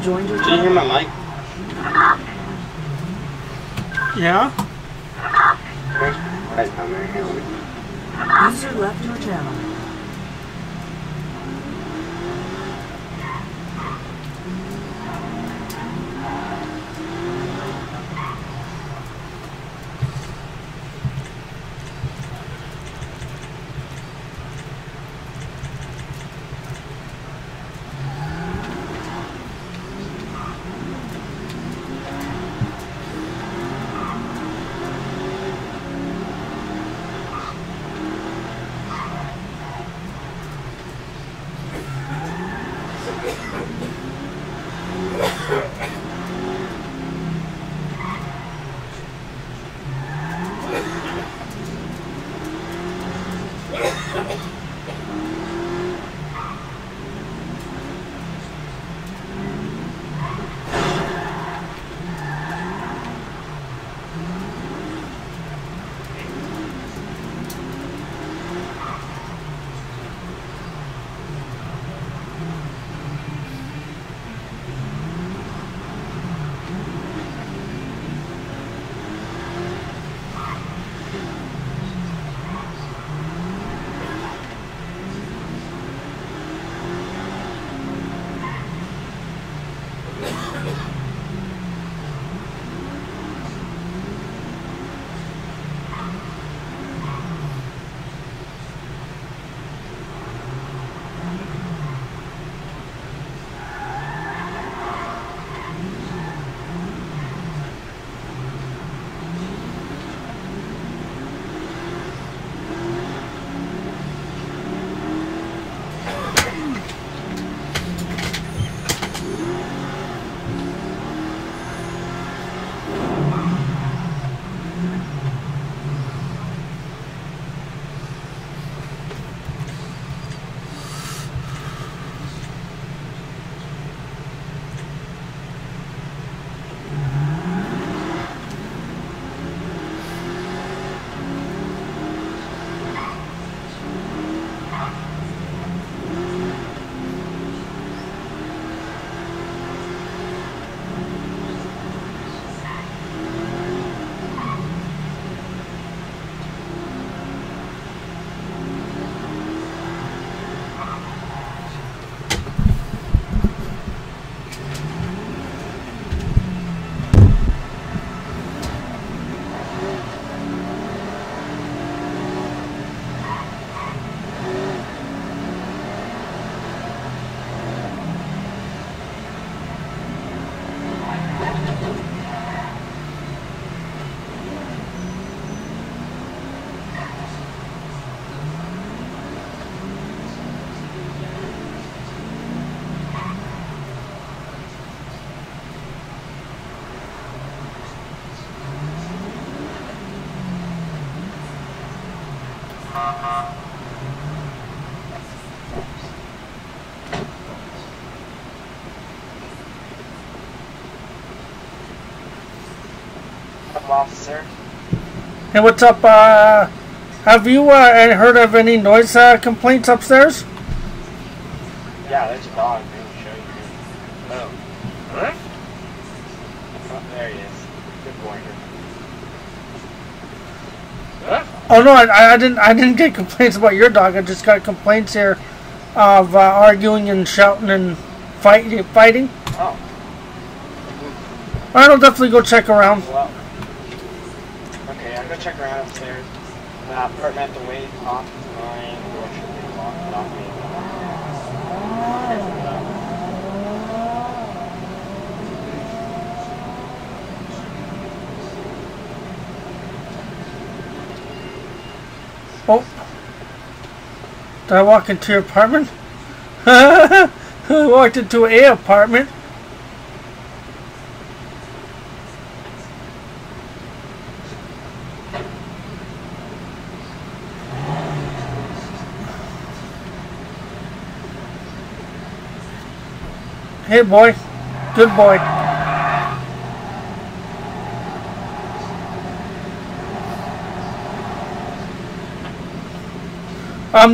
Joined your Can you hear my mic? Yeah? User left your channel. Officer. Hey, what's up? Have you heard of any noise complaints upstairs? Yeah, there's a dog. Let me show you. Oh. Huh? Oh, there he is. Good boy. Huh? Oh no, I didn't get complaints about your dog. I just got complaints here of arguing and shouting and fighting. Oh. Alright, I'll definitely go check around. Well. Okay, I'll go check around upstairs. The apartment the way off mine. Door should be locked, not me. Oh. Did I walk into your apartment? I walked into a apartment. Hey boy. Good boy.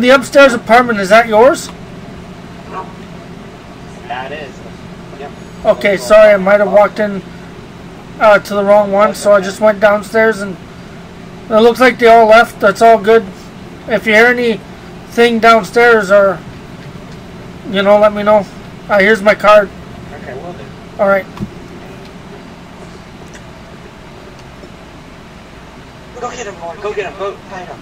The upstairs apartment, is that yours? That is. Yep. Okay, sorry, I might have walked in to the wrong one, so I just went downstairs and it looks like they all left. That's all good. If you hear anything downstairs or, you know, let me know. Here's my card. Okay, will do. Alright. Go get him, boy. Go get him. Go find him.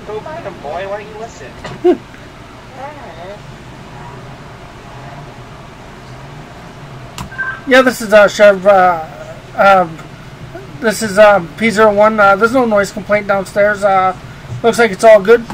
Go find him, boy. Why don't you listen? Yeah, this is Sheriff. This is P01. There's no noise complaint downstairs. Looks like it's all good.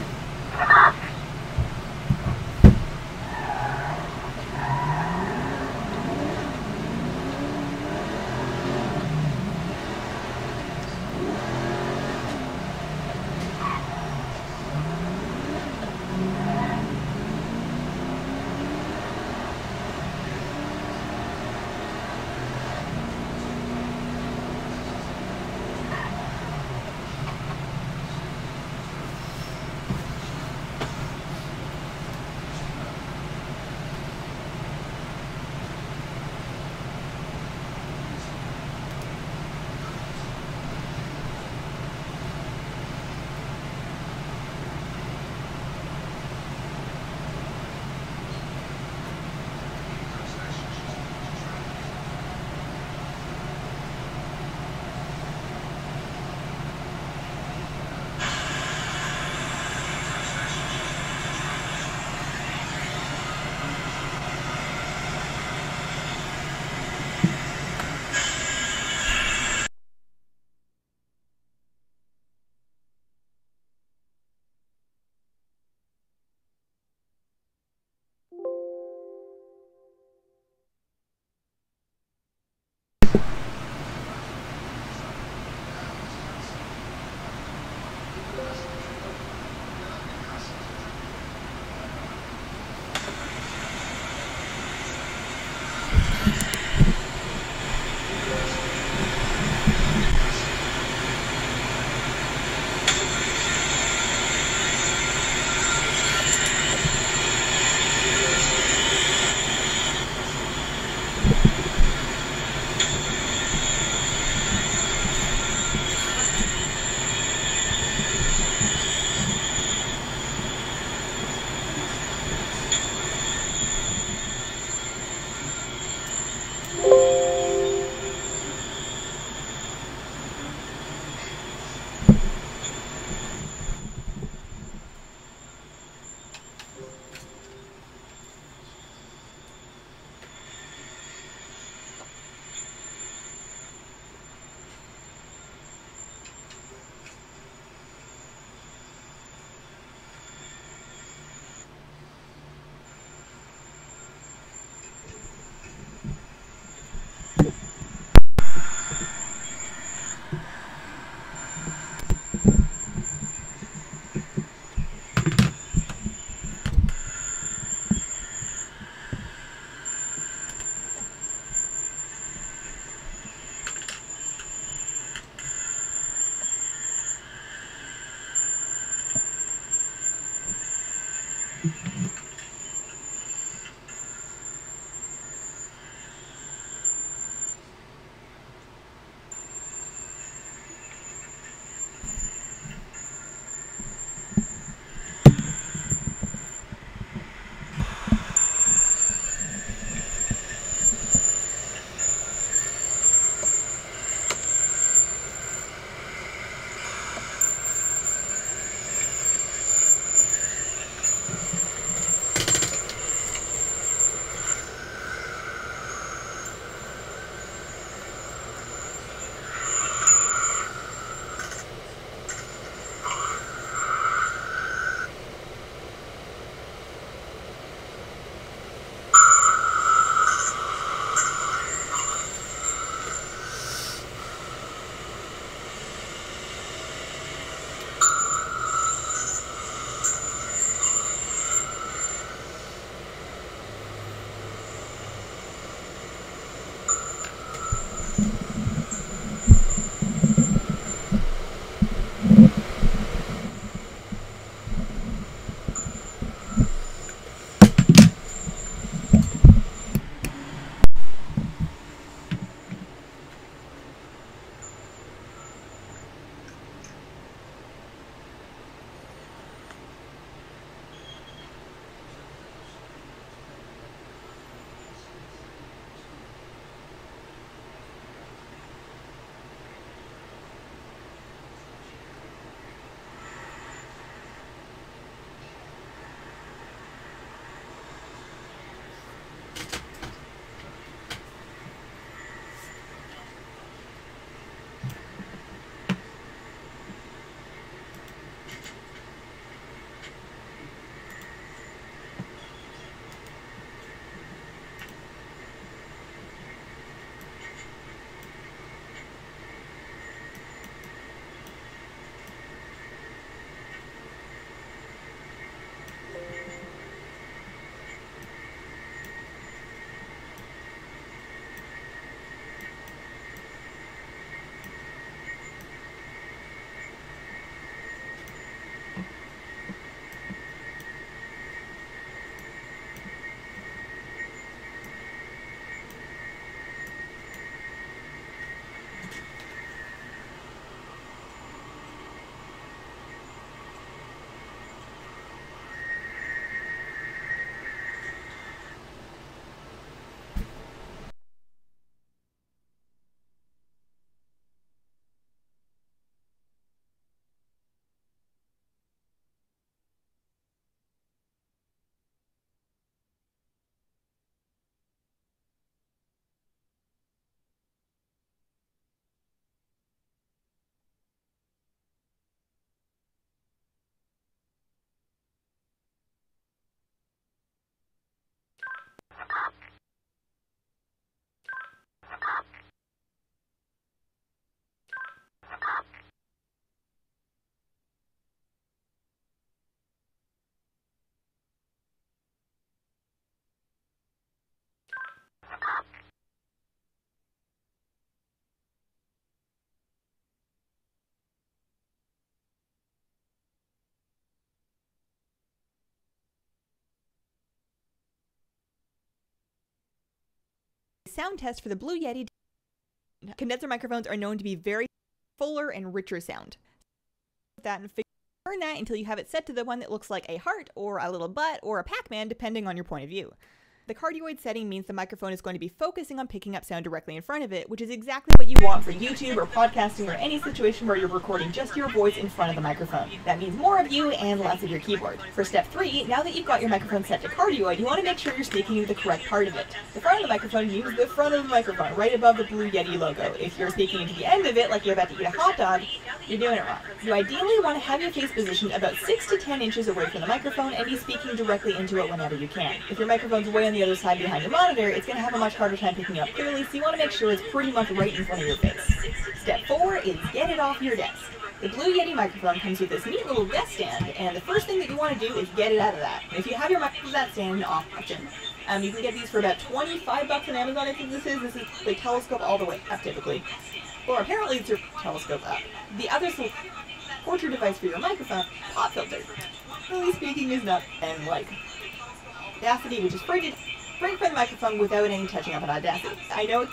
Sound test for the Blue Yeti. Condenser microphones are known to be very fuller and richer sound. That and turn that until you have it set to the one that looks like a heart or a little butt or a Pac-Man, depending on your point of view. The cardioid setting means the microphone is going to be focusing on picking up sound directly in front of it, which is exactly what you want for YouTube or podcasting or any situation where you're recording just your voice in front of the microphone. That means more of you and less of your keyboard. For step 3, now that you've got your microphone set to cardioid, you want to make sure you're speaking to the correct part of it. The front of the microphone, use the front of the microphone, right above the Blue Yeti logo. If you're speaking into the end of it, like you're about to eat a hot dog, you're doing it wrong. You ideally want to have your face positioned about 6 to 10 inches away from the microphone and be speaking directly into it whenever you can. If your microphone's way on the other side behind your monitor, it's going to have a much harder time picking up clearly, so you want to make sure it's pretty much right in front of your face. Step 4 is get it off your desk. The Blue Yeti microphone comes with this neat little desk stand, and the first thing that you want to do is get it out of that. If you have your microphone that stand off option, you can get these for about $25 on Amazon. I think this is the telescope all the way up typically. Or apparently it's your telescope up. The other torture device for your microphone, pop filter. Really speaking is not, and like Audacity, which is free for the microphone without any touching up on Audacity. I know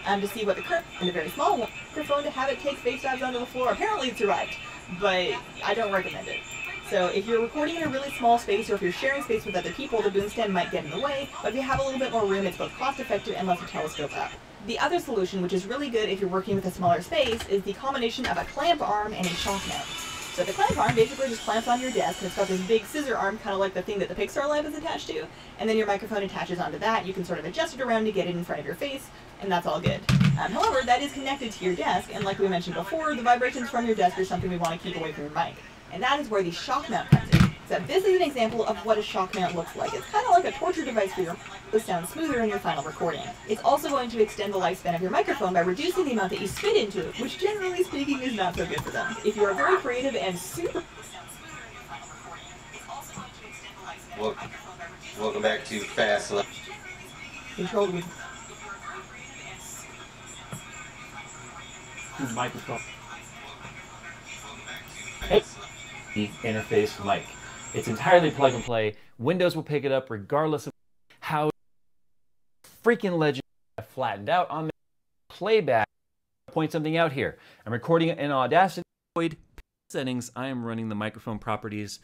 to see what the current and a very small microphone to have it take face dives onto the floor. Apparently it's arrived, but I don't recommend it. So if you're recording in a really small space or if you're sharing space with other people, the boom stand might get in the way, but if you have a little bit more room, it's both cost effective and lets the telescope up. The other solution, which is really good if you're working with a smaller space, is the combination of a clamp arm and a shock mount. So the clamp arm basically just clamps on your desk, and it's got this big scissor arm, kind of like the thing that the Pixar lamp is attached to, and then your microphone attaches onto that. You can sort of adjust it around to get it in front of your face, and that's all good. However, that is connected to your desk, and like we mentioned before, the vibrations from your desk are something we want to keep away from your mic. And that is where the shock mount comes in. So this is an example of what a shock mount looks like. It's kind of like a torture device for your to sound smoother in your final recording. It's also going to extend the lifespan of your microphone by reducing the amount that you spit into it, which generally speaking is not so good for them. If you are very creative and super... Welcome back to Fast Life. Controlled with... Microphone. Hey. The interface mic. It's entirely plug and play. Windows will pick it up regardless of how freaking legend flattened out on the playback. Point something out here. I'm recording it in Audacity settings. I am running the microphone properties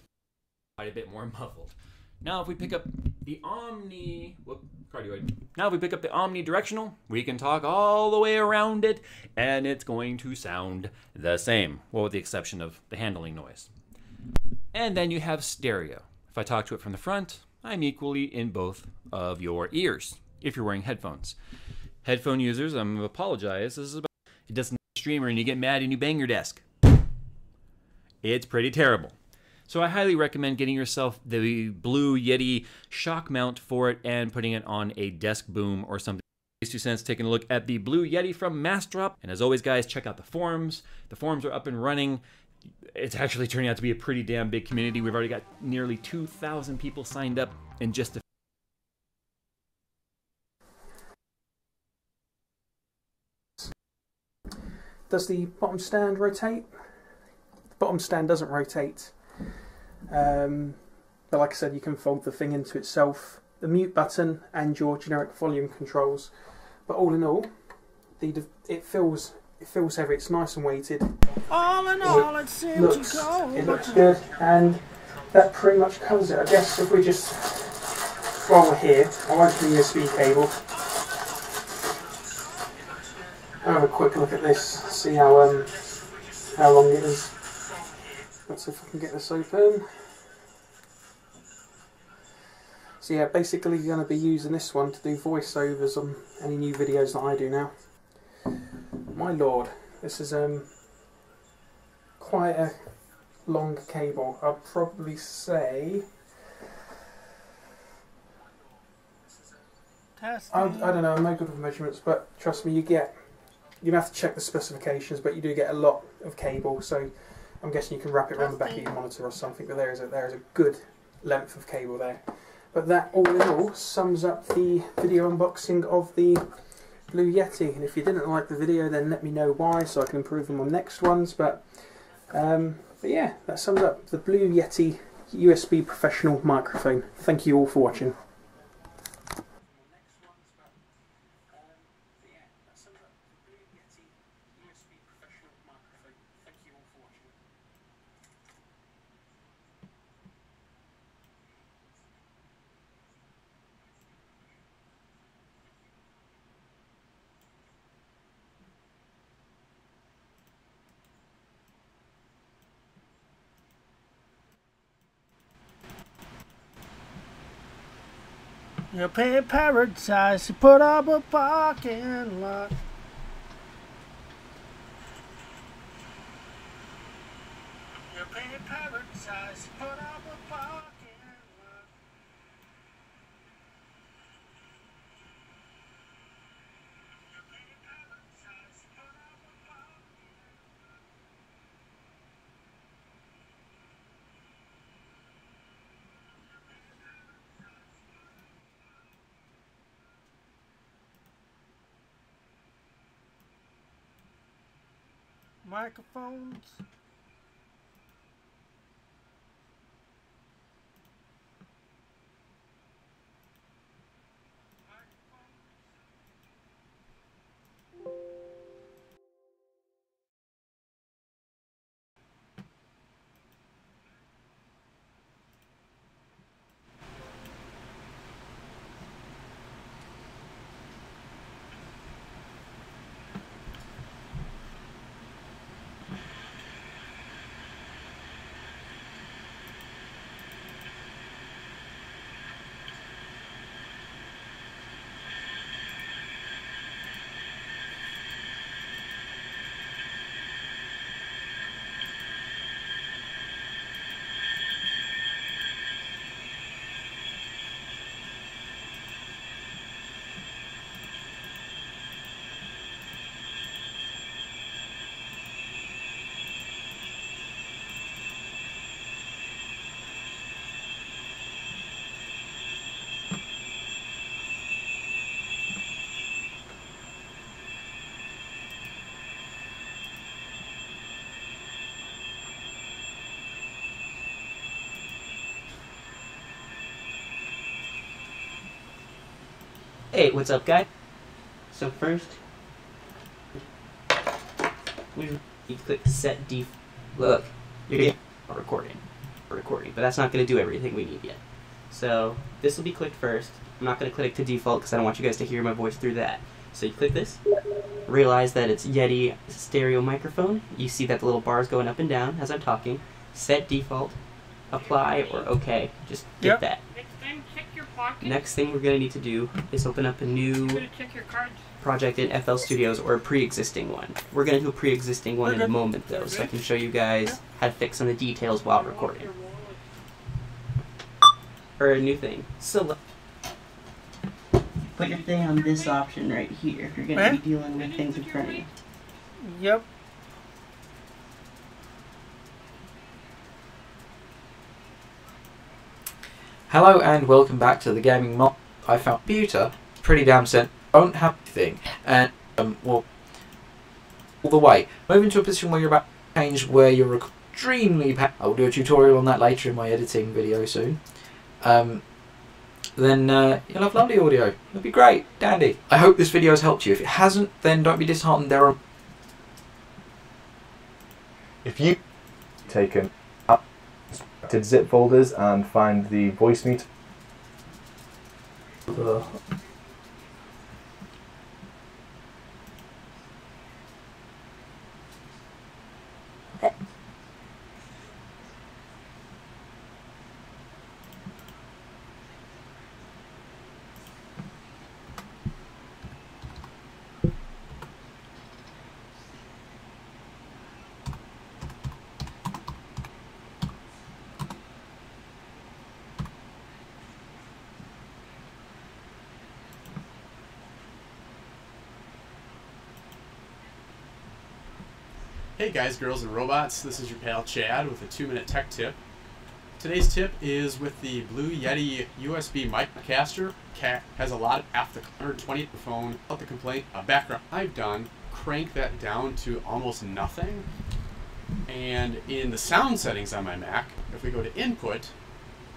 quite a bit more muffled. Now if we pick up the omnidirectional, we can talk all the way around it and it's going to sound the same. Well, with the exception of the handling noise. And then you have stereo. If I talk to it from the front, I'm equally in both of your ears if you're wearing headphones. Headphone users, I'm going to apologize. This is about it doesn't streamer and you get mad and you bang your desk. It's pretty terrible. So I highly recommend getting yourself the Blue Yeti shock mount for it and putting it on a desk boom or something. 2 cents taking a look at the Blue Yeti from Massdrop. And as always, guys, check out the forums. The forums are up and running. It's actually turning out to be a pretty damn big community. We've already got nearly 2,000 people signed up in just a Does the bottom stand rotate? The bottom stand doesn't rotate. But like I said, you can fold the thing into itself. The mute button and your generic volume controls. But all in all, it feels heavy. It's nice and weighted. All in all, it seems to go. It looks good, and that pretty much covers it. I guess if we just, while we're here, I won't do the USB cable. I'll have a quick look at this, see how long it is. Let's see if I can get this open. So yeah, basically you're going to be using this one to do voiceovers on any new videos that I do now. My lord, this is quite a long cable. I'd probably say... I don't know, I'm no good with measurements, but trust me, you have to check the specifications, but you do get a lot of cable, so I'm guessing you can wrap it around the back of your monitor or something, but there is a good length of cable there. But that, all in all, sums up the video unboxing of the Blue Yeti. And if you didn't like the video, then let me know why, so I can improve them on next ones. But yeah, that sums up the Blue Yeti USB professional microphone. Thank you all for watching. You pay paradise, you put up a parking lot. You pay paradise, you put up a parking lot. You pay paradise, you put up a parking lot. Microphones. Hey, what's up, guy? So first, you click set def. Look, you're getting a recording, but that's not going to do everything we need yet. So this will be clicked first. I'm not going to click it to default because I don't want you guys to hear my voice through that. So you click this, realize that it's Yeti stereo microphone. You see that the little bar is going up and down as I'm talking. Set default, apply, or OK. Just get that. Next thing we're going to need to do is open up a new project in FL Studios or a pre-existing one. We're going to do a pre-existing one in a moment though, so I can show you guys how to fix some of the details while recording. Or a new thing. So put your thing on this option right here if you're going to be dealing with things in front of you. Yep. Hello and welcome back to the gaming mod. I found computer pretty damn simple. Don't have anything and well, all the way. Moving to a position where you're about to change where you're extremely. I'll do a tutorial on that later in my editing video soon. Then you'll have lovely audio. It'll be great, dandy. I hope this video has helped you. If it hasn't, then don't be disheartened. There are. If you taken zip folders and find the voice meter. Hey guys, girls, and robots, this is your pal Chad with a 2-minute tech tip. Today's tip is with the Blue Yeti USB Microcaster. Has a lot of after 120 phone. About the complaint, a background I've done, crank that down to almost nothing. And in the sound settings on my Mac, if we go to input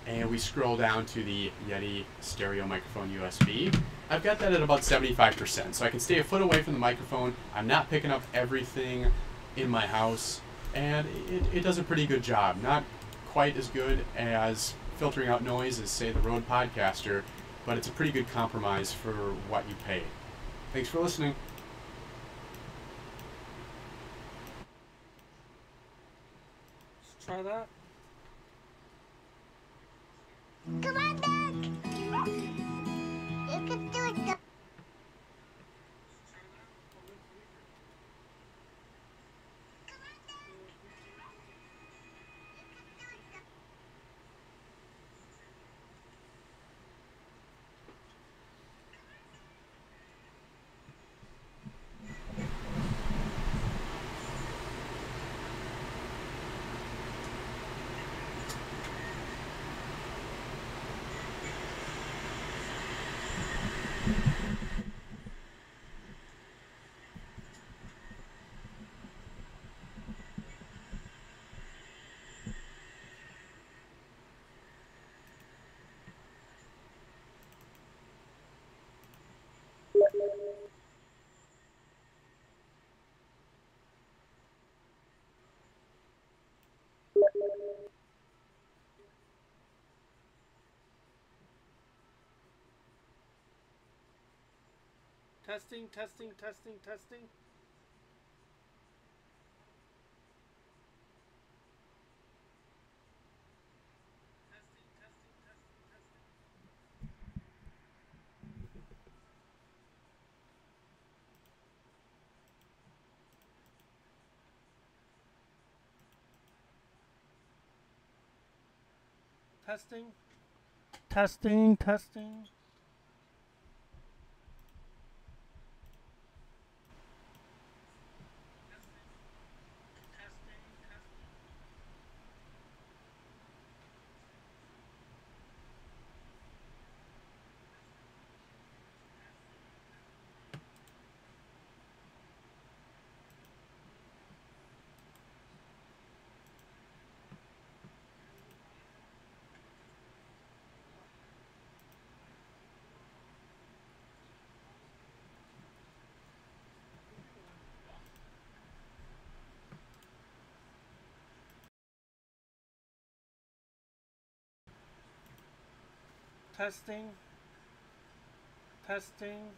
and we scroll down to the Yeti stereo microphone USB, I've got that at about 75%. So I can stay a foot away from the microphone. I'm not picking up everything in my house, and it does a pretty good job. Not quite as good as filtering out noise as, say, the Rode Podcaster, but it's a pretty good compromise for what you pay. Thanks for listening. Let's try that. Come on back! Testing, testing, testing, testing. Testing. Testing, testing. Testing. Testing.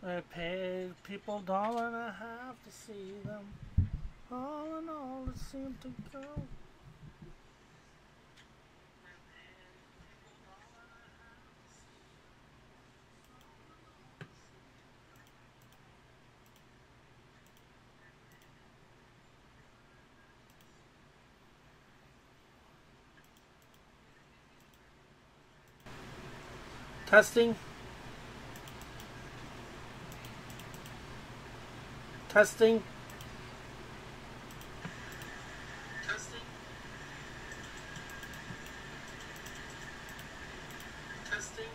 I paid people $1.50 to see them. All in all, it seemed to go. Testing. Testing. Testing. Testing.